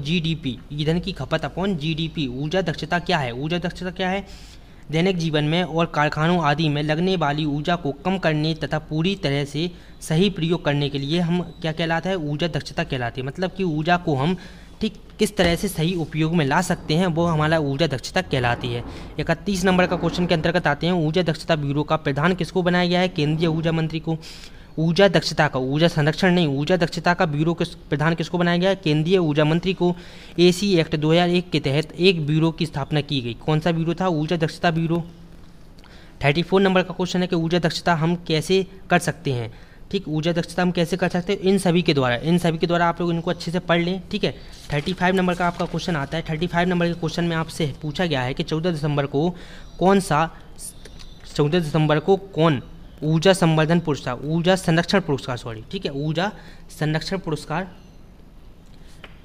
GDP। ऊर्जा दक्षता क्या है, दैनिक जीवन में और कारखानों आदि में लगने वाली ऊर्जा को कम करने तथा पूरी तरह से सही प्रयोग करने के लिए हम क्या कहलाता है, ऊर्जा दक्षता कहलाती है। मतलब कि ऊर्जा को हम ठीक किस तरह से सही उपयोग में ला सकते हैं वो हमारा ऊर्जा दक्षता कहलाती है। 31 नंबर का क्वेश्चन के अंतर्गत आते हैं, ऊर्जा दक्षता ब्यूरो का प्रधान किसको बनाया गया है, केंद्रीय ऊर्जा मंत्री को। ऊर्जा दक्षता का, ऊर्जा संरक्षण नहीं, ऊर्जा दक्षता का ब्यूरो प्रधान किसको बनाया गया है, केंद्रीय ऊर्जा मंत्री को। AC एक्ट 2001 के तहत एक ब्यूरो की स्थापना की गई। कौन सा ब्यूरो था, ऊर्जा दक्षता ब्यूरो। 34 नंबर का क्वेश्चन है कि ऊर्जा दक्षता हम कैसे कर सकते हैं, ठीक। ऊर्जा दक्षता हम कैसे कर सकते हैं, इन सभी के द्वारा आप लोग इनको अच्छे से पढ़ लें, ठीक है। 35 नंबर का आपका क्वेश्चन आता है। 35 नंबर के क्वेश्चन में आपसे पूछा गया है कि 14 दिसंबर को कौन ऊर्जा संवर्धन पुरस्कार, ऊर्जा संरक्षण पुरस्कार, ठीक है, ऊर्जा संरक्षण पुरस्कार,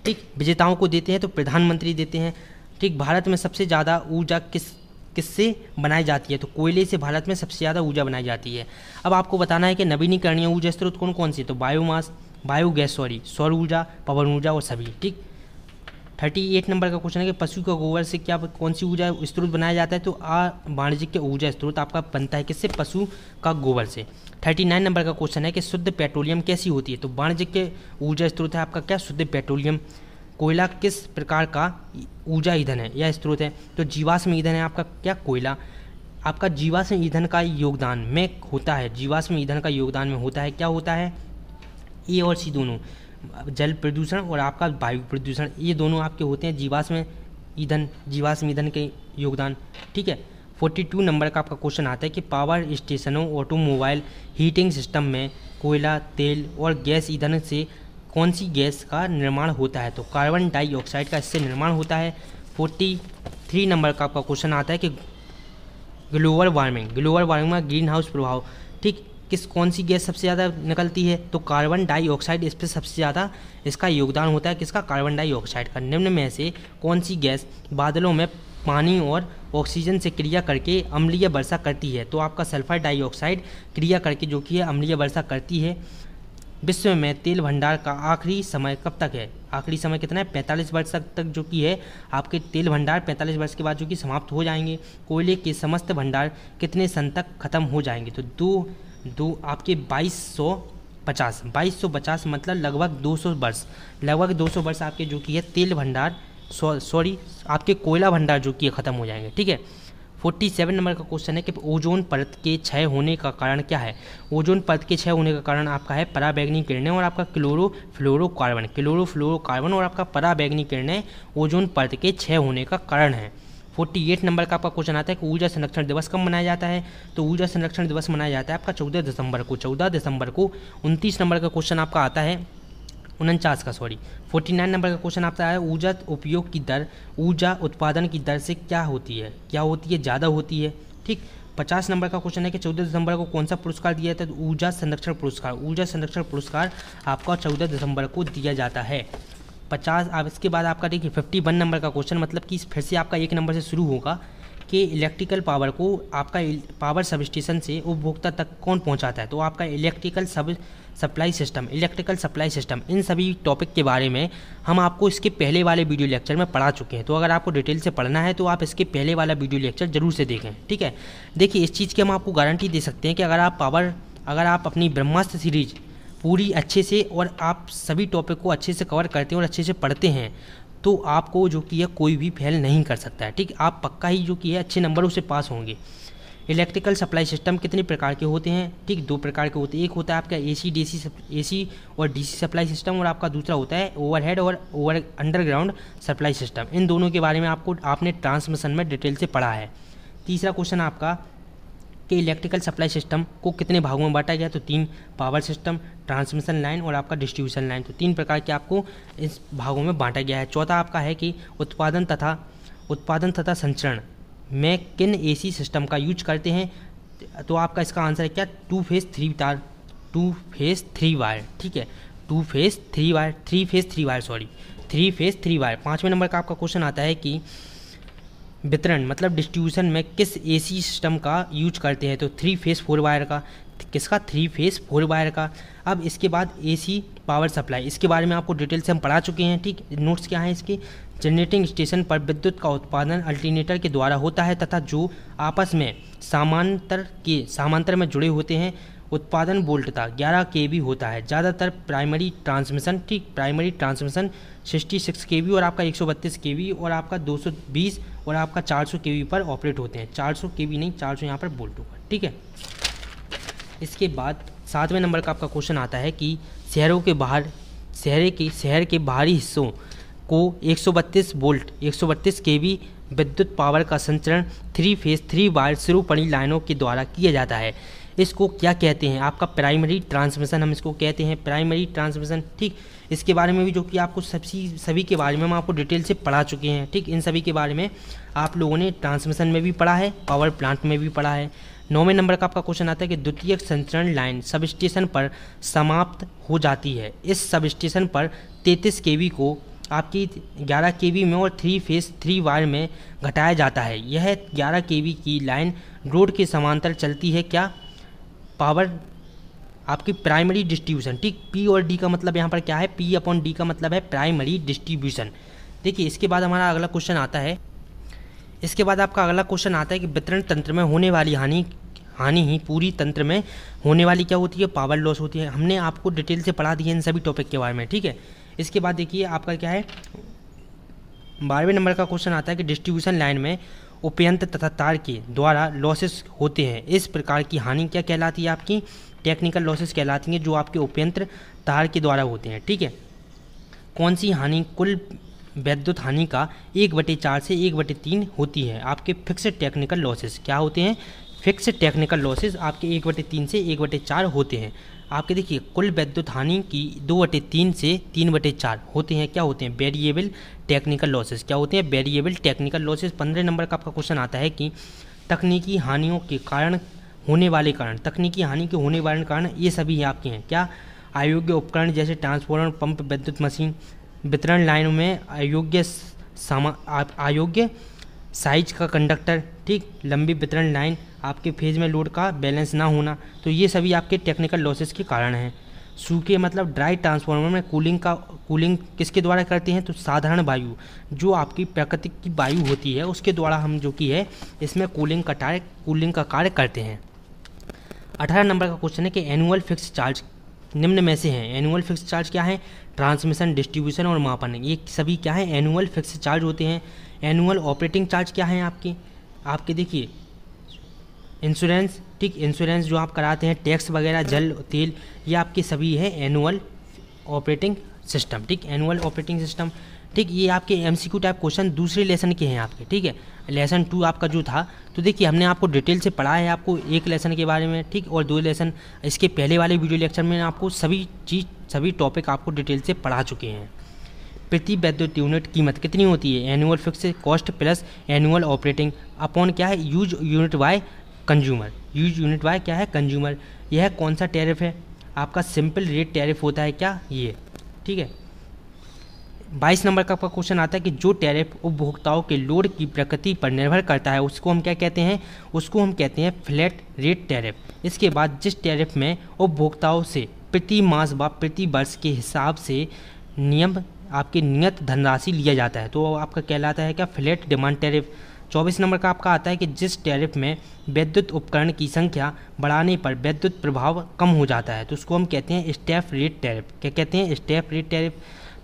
ठीक, विजेताओं को देते हैं, तो प्रधानमंत्री देते हैं, ठीक। भारत में सबसे ज़्यादा ऊर्जा किससे बनाई जाती है, तो कोयले से भारत में सबसे ज़्यादा ऊर्जा बनाई जाती है। अब आपको बताना है कि नवीनीकरणीय ऊर्जा स्रोत कौन कौन सी, तो बायोगैस, सौर ऊर्जा, पवन ऊर्जा और सभी, ठीक। 38 नंबर का क्वेश्चन है कि पशु का गोबर से कौन सी ऊर्जा स्रोत बनाया जाता है, तो वाणिज्यिक ऊर्जा स्रोत आपका बनता है किससे, पशु का गोबर से। 39 नंबर का क्वेश्चन है कि शुद्ध पेट्रोलियम कैसी होती है, तो वाणिज्यिक ऊर्जा स्रोत है आपका क्या, शुद्ध पेट्रोलियम। कोयला किस प्रकार का ऊर्जा ईंधन है या स्रोत है, तो जीवाश्म ईंधन है आपका क्या, कोयला। आपका जीवाश्म ईंधन का योगदान में होता है, क्या होता है, A और C दोनों, जल प्रदूषण और आपका वायु प्रदूषण, ये दोनों आपके होते हैं जीवाश्म ईंधन के योगदान, ठीक है। 42 नंबर का आपका क्वेश्चन आता है कि पावर स्टेशनों, ऑटोमोबाइल हीटिंग सिस्टम में कोयला, तेल और गैस ईंधन से कौन सी गैस का निर्माण होता है, तो कार्बन डाइऑक्साइड का इससे निर्माण होता है। 43 नंबर का आपका क्वेश्चन आता है कि ग्लोबल वार्मिंग में ग्रीन हाउस प्रभाव, ठीक, कौन सी गैस सबसे ज़्यादा निकलती है, तो कार्बन डाइऑक्साइड, इस पर सबसे ज़्यादा इसका योगदान होता है, किसका, कार्बन डाइऑक्साइड का। निम्न में से कौन सी गैस बादलों में पानी और ऑक्सीजन से क्रिया करके अम्लीय वर्षा करती है, तो आपका सल्फर डाइऑक्साइड क्रिया करके जो कि है अम्लीय वर्षा करती है। विश्व में तेल भंडार का आखिरी समय कब तक है, आखिरी समय कितना है, 45 वर्ष तक जो कि है आपके तेल भंडार 45 वर्ष के बाद जो कि समाप्त हो जाएंगे। कोयले के समस्त भंडार कितने सन तक खत्म हो जाएंगे, तो दो आपके 2250 मतलब लगभग 200 वर्ष आपके जो कि है तेल भंडार आपके कोयला भंडार जो कि ख़त्म हो जाएंगे, ठीक है। 47 नंबर का क्वेश्चन है कि ओजोन परत के क्षय होने का कारण क्या है, ओजोन परत के क्षय होने का कारण आपका है पराबैंगनी किरणें और आपका क्लोरोफ्लोरोकार्बन और आपका पराबैंगनी किरणें ओजोन परत के क्षय होने का कारण है। 48 नंबर का आपका क्वेश्चन आता है कि ऊर्जा संरक्षण दिवस कब मनाया जाता है। तो ऊर्जा संरक्षण दिवस मनाया जाता है आपका 14 दिसंबर को। 14 दिसंबर को। 29 नंबर का क्वेश्चन आपका आता है 49 नंबर का क्वेश्चन आता है ऊर्जा उपयोग की दर ऊर्जा उत्पादन की दर से क्या होती है, ज़्यादा होती है। ठीक। 50 नंबर का क्वेश्चन है कि 14 दिसंबर को कौन सा पुरस्कार दिया जाता है। तो ऊर्जा संरक्षण पुरस्कार। ऊर्जा संरक्षण पुरस्कार आपका 14 दिसंबर को दिया जाता है। 50। अब इसके बाद आपका देखिए 51 नंबर का क्वेश्चन, मतलब कि फिर से आपका 1 नंबर से शुरू होगा कि इलेक्ट्रिकल पावर को आपका पावर सब स्टेशन से उपभोक्ता तक कौन पहुंचाता है। तो आपका इलेक्ट्रिकल सप्लाई सिस्टम, इन सभी टॉपिक के बारे में हम आपको इसके पहले वाले वीडियो लेक्चर में पढ़ा चुके हैं। तो अगर आपको डिटेल से पढ़ना है तो आप इसके पहले वाला वीडियो लेक्चर जरूर से देखें। ठीक है। देखिए इस चीज़ की हम आपको गारंटी दे सकते हैं कि अगर आप अपनी ब्रह्मास्त्र सीरीज पूरी अच्छे से और आप सभी टॉपिक को अच्छे से कवर करते हैं और अच्छे से पढ़ते हैं तो आपको जो कि है कोई भी फेल नहीं कर सकता है। ठीक। आप पक्का ही जो कि है अच्छे नंबरों से पास होंगे। इलेक्ट्रिकल सप्लाई सिस्टम कितने प्रकार के होते हैं। ठीक। 2 प्रकार के होते हैं। एक होता है आपका एसी और डीसी सप्लाई सिस्टम, और आपका दूसरा होता है ओवरहेड और अंडरग्राउंड सप्लाई सिस्टम। इन दोनों के बारे में आपने ट्रांसमिशन में डिटेल से पढ़ा है। तीसरा क्वेश्चन आपका कि इलेक्ट्रिकल सप्लाई सिस्टम को कितने भागों में बांटा गया। तो 3, पावर सिस्टम, ट्रांसमिशन लाइन और आपका डिस्ट्रीब्यूशन लाइन। तो 3 प्रकार के आपको इस भागों में बांटा गया है। चौथा आपका है कि उत्पादन तथा संचरण में किन एसी सिस्टम का यूज करते हैं। तो आपका इसका आंसर है क्या, 2 फेज 3 वायर। ठीक है। 2 फेज 3 वायर 3 फेज 3 वायर। 5वें नंबर का आपका क्वेश्चन आता है कि वितरण मतलब डिस्ट्रीब्यूशन में किस एसी सिस्टम का यूज करते हैं। तो 3 फेज 4 वायर का। किसका, 3 फेज 4 वायर का। अब इसके बाद एसी पावर सप्लाई, इसके बारे में आपको डिटेल से हम पढ़ा चुके हैं। ठीक। नोट्स क्या हैं इसके, जनरेटिंग स्टेशन पर विद्युत का उत्पादन अल्टरनेटर के द्वारा होता है तथा जो आपस में समांतर में जुड़े होते हैं। उत्पादन वोल्टता 11 kV होता है। ज़्यादातर प्राइमरी ट्रांसमिशन 66 kV और आपका 132 kV और आपका 220 और आपका 400 kV पर ऑपरेट होते हैं। 400 kV नहीं, 400 यहाँ पर वोल्ट होगा। ठीक है। इसके बाद 7वें नंबर का आपका क्वेश्चन आता है कि शहर के बाहरी हिस्सों को 132 kV विद्युत पावर का संचरण 3 फेज 3 वायर शुरू लाइनों के द्वारा किया जाता है। इसको क्या कहते हैं, आपका प्राइमरी ट्रांसमिशन हम इसको कहते हैं, प्राइमरी ट्रांसमिशन। ठीक। इसके बारे में भी जो कि आपको सभी के बारे में हम आपको डिटेल से पढ़ा चुके हैं। ठीक। इन सभी के बारे में आप लोगों ने ट्रांसमिशन में भी पढ़ा है, पावर प्लांट में भी पढ़ा है। 9वें नंबर का आपका क्वेश्चन आता है कि द्वितीयक संचरण लाइन सब स्टेशन पर समाप्त हो जाती है। इस सब स्टेशन पर 33 kV को आपकी 11 kV में और 3 फेज 3 वायर में घटाया जाता है। यह 11 kV की लाइन रोड के समांतर चलती है। क्या, पावर आपकी प्राइमरी डिस्ट्रीब्यूशन। ठीक। P और D का मतलब यहाँ पर क्या है, P/D का मतलब है प्राइमरी डिस्ट्रीब्यूशन। देखिए इसके बाद हमारा अगला क्वेश्चन आता है, कि वितरण तंत्र में होने वाली हानि ही पूरी तंत्र में होने वाली क्या होती है, पावर लॉस होती है। हमने आपको डिटेल से पढ़ा दिया इन सभी टॉपिक के बारे में। ठीक है। इसके बाद देखिए आपका क्या है, 12वें नंबर का क्वेश्चन आता है कि डिस्ट्रीब्यूशन लाइन में उपयंत्र तथा तार के द्वारा लॉसेस होते हैं। इस प्रकार की हानि क्या कहलाती है, आपकी टेक्निकल लॉसेस कहलाती हैं, जो आपके उपयंत्र तार के द्वारा होते हैं। ठीक है। कौन सी हानि कुल विद्युत हानि का 1/4 से 1/3 होती है। आपके फिक्स्ड टेक्निकल लॉसेस क्या होते हैं, फिक्स्ड टेक्निकल लॉसेस आपके 1/3 से 1/4 होते हैं। आपके देखिए कुल विद्युत हानि की 2/3 से 3/4 होते हैं। क्या होते हैं, वेरिएबल टेक्निकल लॉसेस। क्या होते हैं, वेरिएबल टेक्निकल लॉसेस। 15 नंबर का आपका क्वेश्चन आता है कि तकनीकी हानियों के कारण होने वाले कारण ये सभी आपके हैं। क्या, अयोग्य उपकरण जैसे ट्रांसफार्मर, पंप, विद्युत मशीन, वितरण लाइनों में अयोग्य साइज का कंडक्टर। ठीक। लंबी वितरण लाइन, आपके फेज में लोड का बैलेंस ना होना। तो ये सभी आपके टेक्निकल लॉसेस के कारण हैं। सूखे मतलब ड्राई ट्रांसफार्मर में कूलिंग किसके द्वारा करते हैं, तो साधारण वायु, जो आपकी प्राकृतिक की वायु होती है उसके द्वारा हम जो कि है इसमें कूलिंग का कार्य करते हैं। 18 नंबर का क्वेश्चन है कि एनुअल फिक्स चार्ज निम्न में से हैं। एनुअल फिक्स चार्ज क्या है, ट्रांसमिशन, डिस्ट्रीब्यूशन और मापन, ये सभी क्या है, एनुअल फिक्स चार्ज होते हैं। एनुअल ऑपरेटिंग चार्ज क्या है, आपके देखिए इंश्योरेंस। ठीक। इंश्योरेंस जो आप कराते हैं, टैक्स वगैरह, जल, तेल, ये आपके सभी है एनुअल ऑपरेटिंग सिस्टम। ठीक। Annual operating system. ठीक, ये आपके MCQ टाइप क्वेश्चन दूसरे लेसन के हैं आपके, ठीक है। लेसन 2 आपका जो था, तो देखिए हमने आपको डिटेल से पढ़ा है आपको एक लेसन के बारे में, ठीक, और 2 लेसन इसके पहले वाले वीडियो लेक्चर में आपको सभी टॉपिक आपको डिटेल से पढ़ा चुके हैं। प्रति विद्युत यूनिट कीमत कितनी होती है? Annual fix cost plus annual operating upon क्या है? Use unit by consumer. Use unit by क्या है? कंज्यूमर। यह कौन सा टैरिफ है? आपका सिंपल रेट टैरिफ होता है क्या? ये, ठीक है। 22 नंबर का आपका क्वेश्चन आता है कि जो टैरिफ उपभोक्ताओं के लोड की प्रकृति पर निर्भर करता है उसको हम क्या कहते हैं? उसको हम कहते हैं फ्लैट रेट टैरिफ। इसके बाद जिस टैरिफ में उपभोक्ताओं से प्रति मास व प्रति वर्ष के हिसाब से नियत धनराशि लिया जाता है तो आपका कहलाता है क्या? Flat demand tariff. 24 नंबर का आपका आता है कि जिस टैरिफ में विद्युत उपकरण की संख्या बढ़ाने पर विद्युत प्रभाव कम हो जाता है तो उसको हम कहते हैं स्टेप रेट टैरिफ। क्या कहते हैं? Step rate tariff.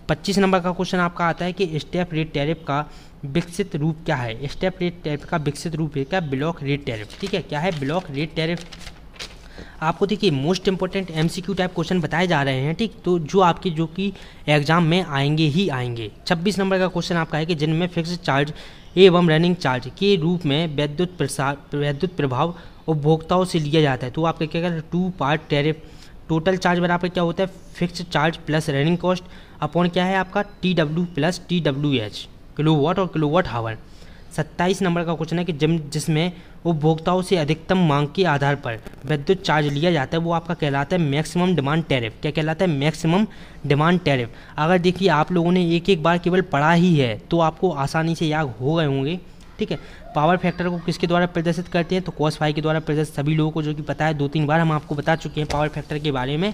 25 नंबर का क्वेश्चन आपका आता है कि स्टेप रेट टैरिफ का विकसित रूप क्या है? स्टेप रेट टैरिफ का विकसित रूप है क्या? Block rate tariff. ठीक है, क्या है? Block rate tariff. आपको देखिए most important MCQ type question बताए जा रहे हैं, ठीक, तो जो कि एग्जाम में आएंगे ही आएंगे। 26 नंबर का क्वेश्चन आपका है कि जिनमें फिक्स चार्ज एवं रनिंग चार्ज के रूप में विद्युत प्रभाव उपभोक्ताओं से लिया जाता है तो आपका क्या कहते हैं? 2 पार्ट टैरिफ। टोटल चार्ज बराबर क्या होता है? Fix charge plus running cost upon क्या है आपका? TW प्लस TWH, किलोवाट और किलोवाट हावर। 27 नंबर का क्वेश्चन है कि जिसमें उपभोक्ताओं से अधिकतम मांग के आधार पर विद्युत चार्ज लिया जाता है वो आपका कहलाता है मैक्सिमम डिमांड टैरिफ। क्या कहलाता है? Maximum demand tariff. अगर देखिए आप लोगों ने एक बार केवल पढ़ा ही है तो आपको आसानी से याद हो गए होंगे, ठीक है। पावर फैक्टर को किसके द्वारा प्रदर्शित करते हैं? तो cos फाई के द्वारा प्रदर्शित, सभी लोगों को जो कि पता है, 2-3 बार हम आपको बता चुके हैं पावर फैक्टर के बारे में।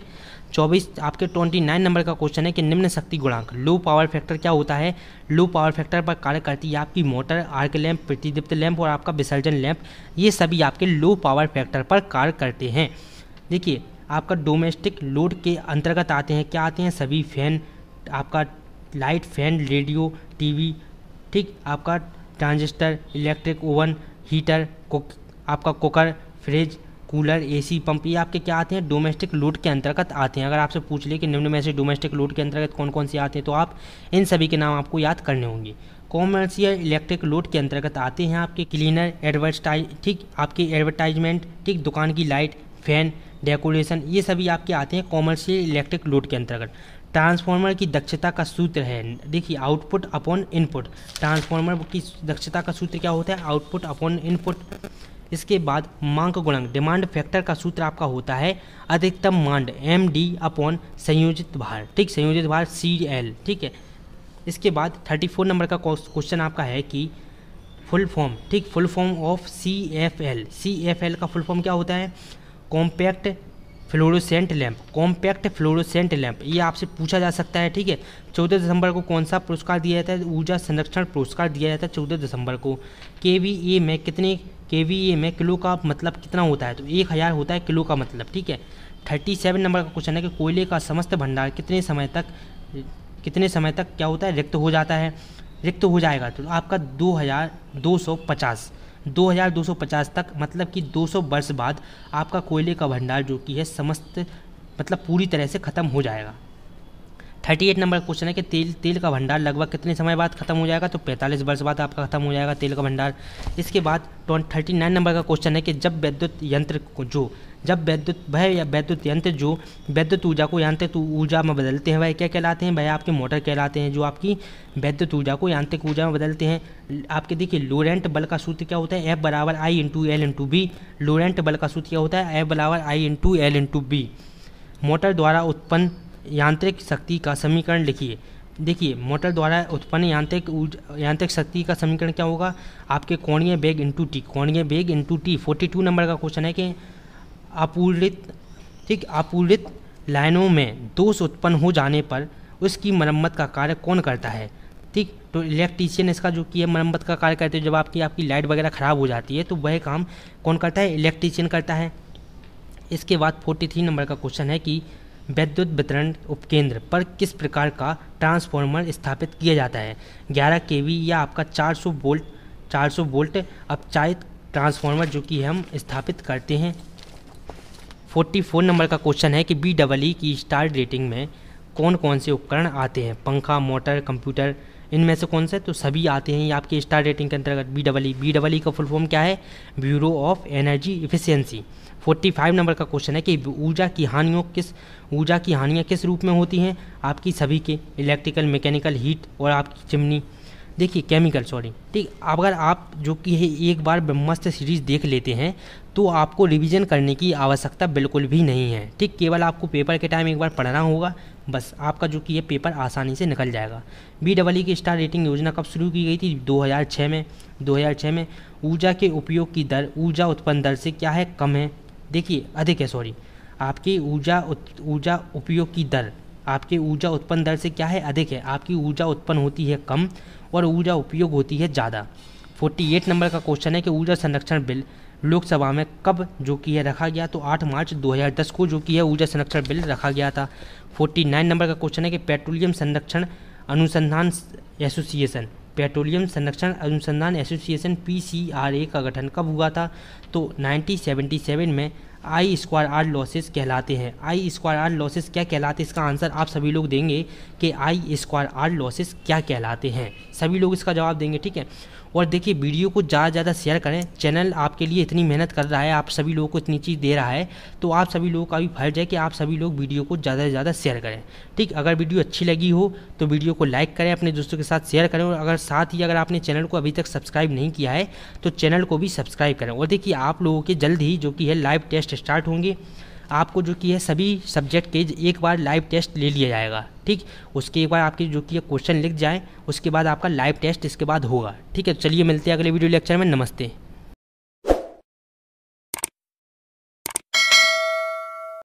29 नंबर का क्वेश्चन है कि निम्न शक्ति गुणांक लो पावर फैक्टर क्या होता है? लो पावर फैक्टर पर कार्य करती है आपकी मोटर, आर्क लैंप, प्रतिदीप्त लैंप और आपका विसर्जन लैंप, ये सभी आपके लो पावर फैक्टर पर कार्य करते हैं। देखिए आपका डोमेस्टिक लोड के अंतर्गत आते हैं, क्या आते हैं? सभी फैन, आपका लाइट, फैन, रेडियो, टीवी, ठीक, आपका ट्रांजिस्टर, इलेक्ट्रिक ओवन, हीटर, आपका cooker, fridge, cooler, AC, pump, ये आपके क्या आते हैं? डोमेस्टिक लोड के अंतर्गत आते हैं। अगर आपसे पूछ ले कि निम्न में से डोमेस्टिक लोड के अंतर्गत कौन कौन से आते हैं तो आप इन सभी के नाम आपको याद करने होंगे। कॉमर्शियल इलेक्ट्रिक लोड के अंतर्गत आते हैं आपके क्लीनर, ठीक, आपके एडवर्टाइजमेंट, ठीक, दुकान की लाइट, फैन, डेकोरेशन, ये सभी आपके आते हैं कॉमर्शियल इलेक्ट्रिक लोड के अंतर्गत। ट्रांसफार्मर की दक्षता का सूत्र है, देखिए आउटपुट अपॉन इनपुट। ट्रांसफार्मर की दक्षता का सूत्र क्या होता है? Output upon input. इसके बाद मांग गुणांक, डिमांड फैक्टर का सूत्र आपका होता है अधिकतम मांग MD अपॉन संयोजित भार, ठीक, संयोजित भार CL, ठीक है। इसके बाद 34 नंबर का क्वेश्चन आपका है कि फुल फॉर्म, ठीक, full form of CFL। CFL का फुल फॉर्म क्या होता है? Compact fluorescent lamp. Compact fluorescent lamp, ये आपसे पूछा जा सकता है, ठीक है। 14 दिसंबर को कौन सा पुरस्कार दिया जाता है? ऊर्जा संरक्षण पुरस्कार दिया जाता है 14 दिसंबर को। KVA में कितने, KVA में किलो का मतलब कितना होता है? तो 1000 होता है किलो का मतलब, ठीक है। 37 नंबर का क्वेश्चन है कि कोयले का समस्त भंडार कितने समय तक क्या होता है? रिक्त हो जाता है, रिक्त हो जाएगा तो आपका 2250 तक, मतलब कि 200 वर्ष बाद आपका कोयले का भंडार जो कि है समस्त मतलब पूरी तरह से ख़त्म हो जाएगा। 38 नंबर क्वेश्चन है कि तेल का भंडार लगभग कितने समय बाद खत्म हो जाएगा? तो 45 वर्ष बाद आपका खत्म हो जाएगा तेल का भंडार। इसके बाद 39 नंबर का क्वेश्चन है कि जब विद्युत यंत्र जो विद्युत ऊर्जा को यांत्रिक ऊर्जा में बदलते हैं वह क्या कहलाते हैं? वह आपके मोटर कहलाते हैं, जो आपकी विद्युत ऊर्जा को यांत्रिक ऊर्जा में बदलते हैं। आपके देखिए लोरेंट बल का सूत्र क्या होता है? F बराबर I into L into B. Lorentz बल का सूत्र क्या होता है? F बराबर I into L into B. Motor द्वारा उत्पन्न यांत्रिक शक्ति का समीकरण लिखिए। देखिए मोटर द्वारा उत्पन्न यांत्रिक शक्ति का समीकरण क्या होगा? आपके कोणीय वेग इंटू टी, कोणीय वेग इंटू टी। 42 नंबर का क्वेश्चन है कि आपूर्णित लाइनों में दोष उत्पन्न हो जाने पर उसकी मरम्मत का कार्य कौन करता है? ठीक, तो इलेक्ट्रीशियन इसका जो कि है मरम्मत का कार्य करते हैं। जब आपकी लाइट वगैरह ख़राब हो जाती है तो वह काम कौन करता है? इलेक्ट्रीशियन करता है। इसके बाद 43 नंबर का क्वेश्चन है कि विद्युत वितरण उपकेंद्र पर किस प्रकार का ट्रांसफार्मर स्थापित किया जाता है? 11 kV या आपका 400 वोल्ट अपचालित ट्रांसफार्मर जो कि हम स्थापित करते हैं। 44 नंबर का क्वेश्चन है कि BEE की स्टार रेटिंग में कौन कौन से उपकरण आते हैं? पंखा, मोटर, कंप्यूटर, इनमें से कौन से? तो सभी आते हैं ये आपके स्टार रेटिंग के अंतर्गत। बी का फुल फॉर्म क्या है? Bureau of energy efficiency. 45 number का क्वेश्चन है कि ऊर्जा की हानियाँ किस रूप में होती हैं? आपकी सभी के इलेक्ट्रिकल, मैकेनिकल, हीट और आपकी चिमनी, देखिए केमिकल, सॉरी, ठीक। अगर आप जो कि है एक बार ब्रह्मास्त्र सीरीज देख लेते हैं तो आपको रिवीजन करने की आवश्यकता बिल्कुल भी नहीं है, ठीक। केवल आपको पेपर के टाइम एक बार पढ़ना होगा, बस आपका जो कि ये पेपर आसानी से निकल जाएगा। बी की स्टार रेटिंग योजना कब शुरू की गई थी? 2006 में। ऊर्जा के उपयोग की दर ऊर्जा उत्पन्न दर से क्या है? कम है, देखिए अधिक है, सॉरी। आपकी ऊर्जा उपयोग की दर आपकी ऊर्जा उत्पन्न दर से क्या है? अधिक है। आपकी ऊर्जा उत्पन्न होती है कम और ऊर्जा उपयोग होती है ज़्यादा। 48 नंबर का क्वेश्चन है कि ऊर्जा संरक्षण बिल लोकसभा में कब जो कि है रखा गया? तो 8 मार्च 2010 को जो कि है ऊर्जा संरक्षण बिल रखा गया था। 49 नंबर का क्वेश्चन है कि पेट्रोलियम संरक्षण अनुसंधान एसोसिएशन PCRA का गठन कब हुआ था? तो 1977 में। I²R लॉसेस कहलाते हैं। I²R लॉसेस क्या कहलाते हैं? इसका आंसर आप सभी लोग देंगे कि I²R लॉसेस क्या कहलाते हैं, सभी लोग इसका जवाब देंगे, ठीक है। और देखिए वीडियो को ज़्यादा से ज़्यादा शेयर करें, चैनल आपके लिए इतनी मेहनत कर रहा है, आप सभी लोगों को इतनी चीज़ दे रहा है, तो आप सभी लोगों का भी फर्ज है कि आप सभी लोग वीडियो को ज़्यादा से ज़्यादा शेयर करें, ठीक। अगर वीडियो अच्छी लगी हो तो वीडियो को लाइक करें, अपने दोस्तों के साथ शेयर करें, और अगर आपने चैनल को अभी तक सब्सक्राइब नहीं किया है तो चैनल को भी सब्सक्राइब करें। और देखिए आप लोगों के जल्द ही जो कि है लाइव टेस्ट स्टार्ट होंगे, आपको जो कि है सभी सब्जेक्ट के एक बार लाइव टेस्ट ले लिया जाएगा, ठीक। उसके एक बार आपके जो कि क्वेश्चन लिख जाएं, उसके बाद आपका लाइव टेस्ट इसके बाद होगा, ठीक है। चलिए मिलते हैं अगले वीडियो लेक्चर में। नमस्ते।